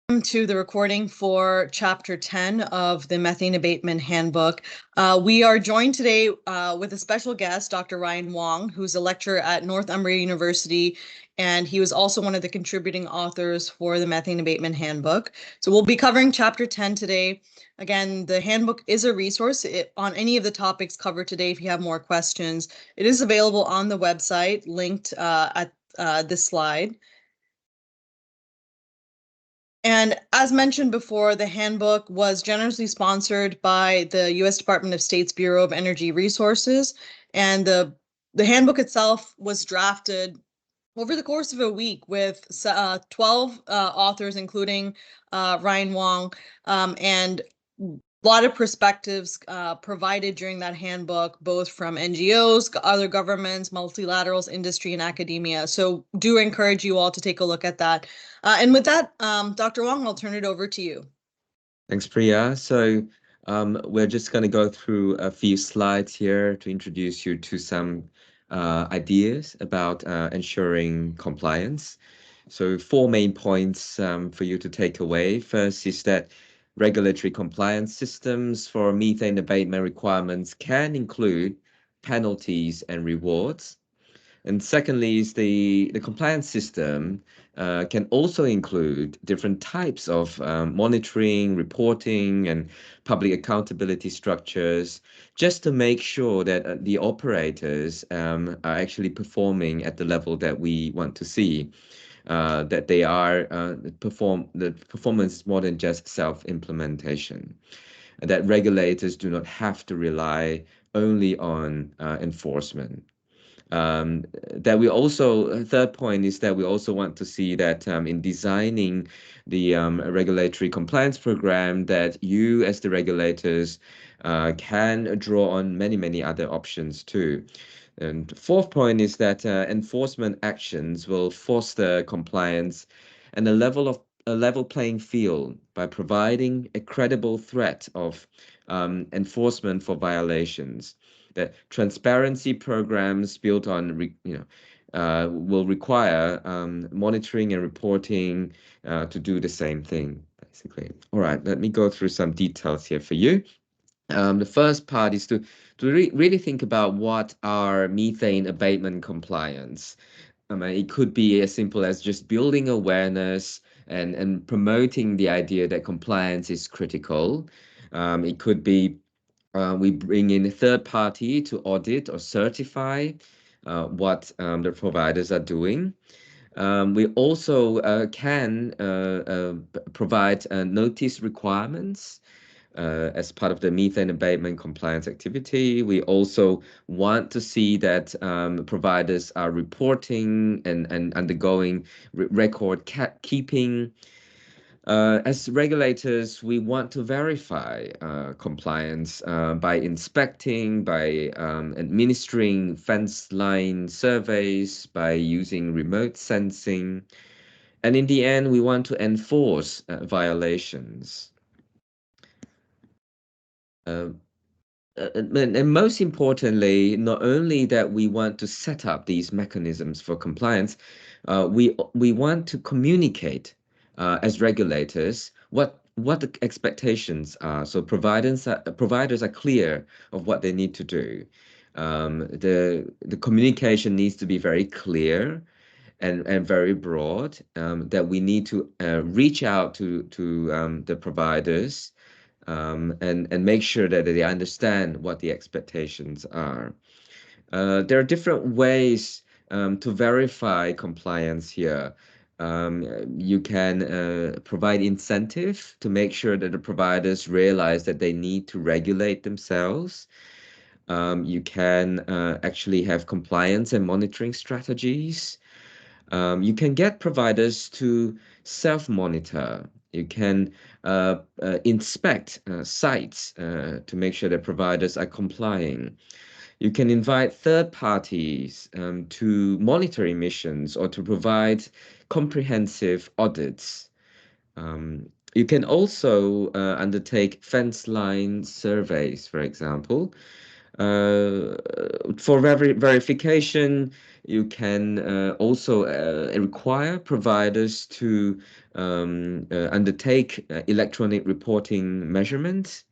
To the recording for Chapter 10 of the Methane Abatement Handbook. We are joined today with a special guest, Dr. Ryan Wong, who's a lecturer at Northumbria University, and he was also one of the contributing authors for the Methane Abatement Handbook. So we'll be covering Chapter 10 today. Again, the handbook is a resource on any of the topics covered today. If you have more questions, it is available on the website, linked at this slide. And as mentioned before, the handbook was generously sponsored by the U.S. Department of State's Bureau of Energy Resources. And the handbook itself was drafted over the course of a week with 12 authors, including Ryan Wong, and a lot of perspectives provided during that handbook, both from NGOs, other governments, multilaterals, industry, and academia. So do encourage you all to take a look at that. And with that, Dr. Wong, I'll turn it over to you. Thanks, Priya. So we're just going to go through a few slides here to introduce you to some ideas about ensuring compliance. So 4 main points for you to take away. First is that regulatory compliance systems for methane abatement requirements can include penalties and rewards. And secondly is the compliance system can also include different types of monitoring, reporting, and public accountability structures, just to make sure that the operators are actually performing at the level that we want to see. That they are the performance is more than just self-implementation. That regulators do not have to rely only on enforcement. That we also, third point is that we also want to see that in designing the regulatory compliance program, that you as the regulators can draw on many other options too. And fourth point is that enforcement actions will foster compliance and a level playing field by providing a credible threat of enforcement for violations. That transparency programs built on will require monitoring and reporting to do the same thing, basically. All right, let me go through some details here for you. The first part is to really think about what are methane abatement compliance. I mean, it could be as simple as just building awareness and promoting the idea that compliance is critical. It could be we bring in a third party to audit or certify what the providers are doing. We also can provide notice requirements as part of the methane abatement compliance activity. We also want to see that providers are reporting and undergoing record keeping. As regulators, we want to verify compliance by inspecting, by administering fence line surveys, by using remote sensing. And in the end, we want to enforce violations. And most importantly, not only that we want to set up these mechanisms for compliance, we want to communicate as regulators what the expectations are. So providers are clear of what they need to do. The communication needs to be very clear and very broad. That we need to reach out to the providers and make sure that they understand what the expectations are. There are different ways to verify compliance here. You can provide incentive to make sure that the providers realize that they need to regulate themselves. You can actually have compliance and monitoring strategies. You can get providers to self-monitor. You can inspect sites to make sure that providers are complying. You can invite third parties to monitor emissions or to provide comprehensive audits. You can also undertake fence line surveys, for example. For verification, you can also require providers to undertake electronic reporting measurements,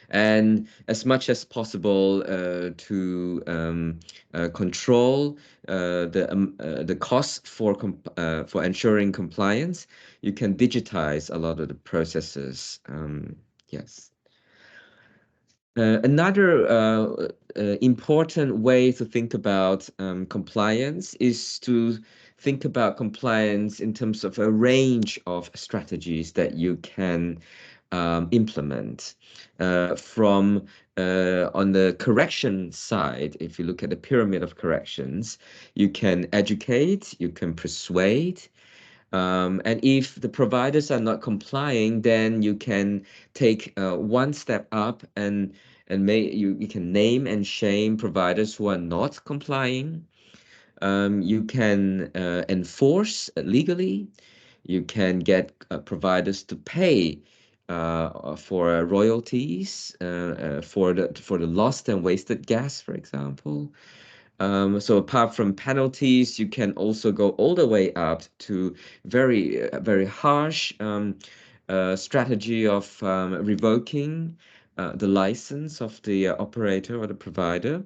and as much as possible to control the cost for ensuring compliance. You can digitize a lot of the processes. Yes. Another important way to think about compliance is to think about compliance in terms of a range of strategies that you can implement. From on the correction side, if you look at the pyramid of corrections, you can educate, you can persuade, and if the providers are not complying, then you can take one step up and you can name and shame providers who are not complying. You can enforce legally. You can get providers to pay for royalties for the lost and wasted gas, for example. So apart from penalties, you can also go all the way up to very harsh strategy of revoking the license of the operator or the provider.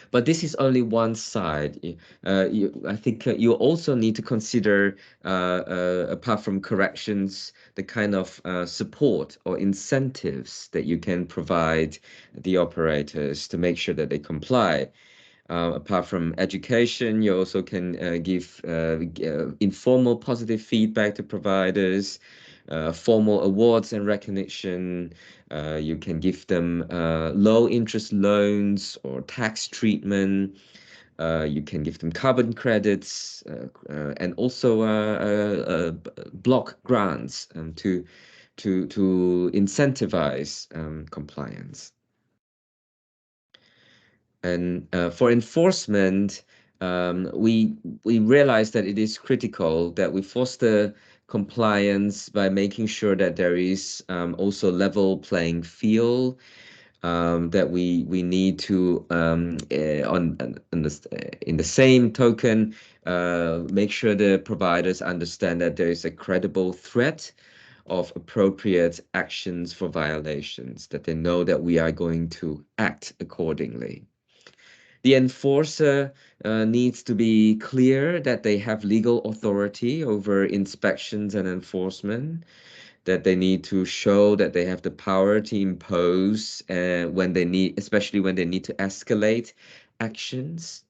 But this is only one side. I think you also need to consider, apart from corrections, the kind of support or incentives that you can provide the operators to make sure that they comply. Apart from education, you also can give informal positive feedback to providers, formal awards and recognition. You can give them low interest loans or tax treatment. You can give them carbon credits and also block grants to incentivize compliance. And for enforcement, we realize that it is critical that we foster compliance by making sure that there is also level playing field. That we need to in the same token make sure the providers understand that there is a credible threat of appropriate actions for violations, that they know that we are going to act accordingly. The enforcer needs to be clear that they have legal authority over inspections and enforcement, that they need to show that they have the power to impose when they need, especially when they need to escalate actions.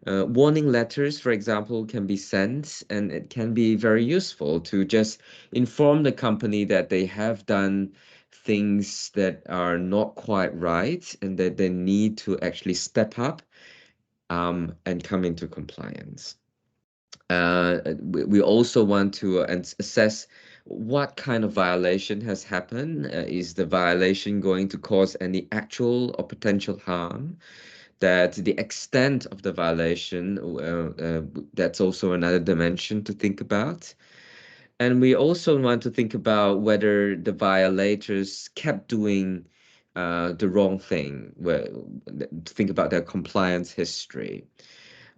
Warning letters, for example, can be sent, and it can be very useful to just inform the company that they have done things that are not quite right and that they need to actually step up and come into compliance. We also want to assess what kind of violation has happened. Is the violation going to cause any actual or potential harm? That the extent of the violation, that's also another dimension to think about. And we also want to think about whether the violators kept doing the wrong thing, think about their compliance history.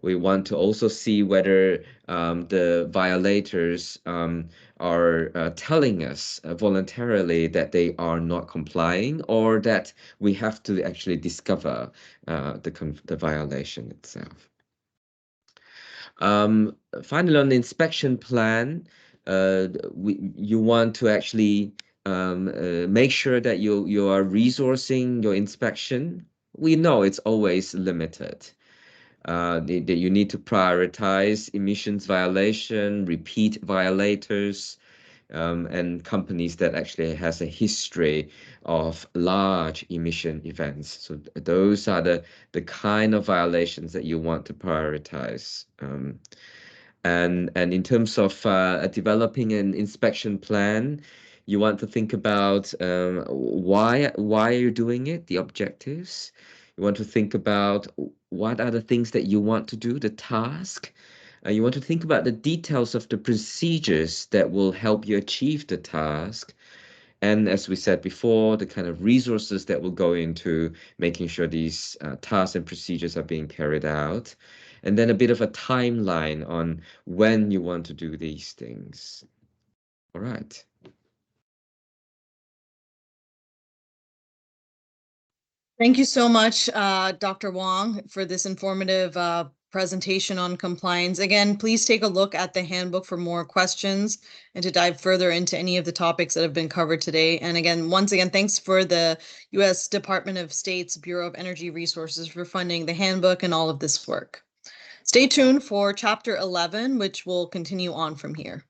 We want to also see whether the violators are telling us voluntarily that they are not complying, or that we have to actually discover the violation itself. Finally, on the inspection plan, you want to actually make sure that you are resourcing your inspection. We know it's always limited. That you need to prioritize emissions violation, repeat violators, and companies that actually has a history of large emission events. So those are the kind of violations that you want to prioritize. And in terms of developing an inspection plan, you want to think about why are you doing it, the objectives. You want to think about what are the things that you want to do, the task. You want to think about the details of the procedures that will help you achieve the task. And as we said before, the kind of resources that will go into making sure these tasks and procedures are being carried out. And then a bit of a timeline on when you want to do these things. All right. Thank you so much, Dr. Wong, for this informative presentation on compliance. Again, please take a look at the handbook for more questions and to dive further into any of the topics that have been covered today. And again, once again, thanks for the U.S. Department of State's Bureau of Energy Resources for funding the handbook and all of this work. Stay tuned for Chapter 11, which will continue on from here.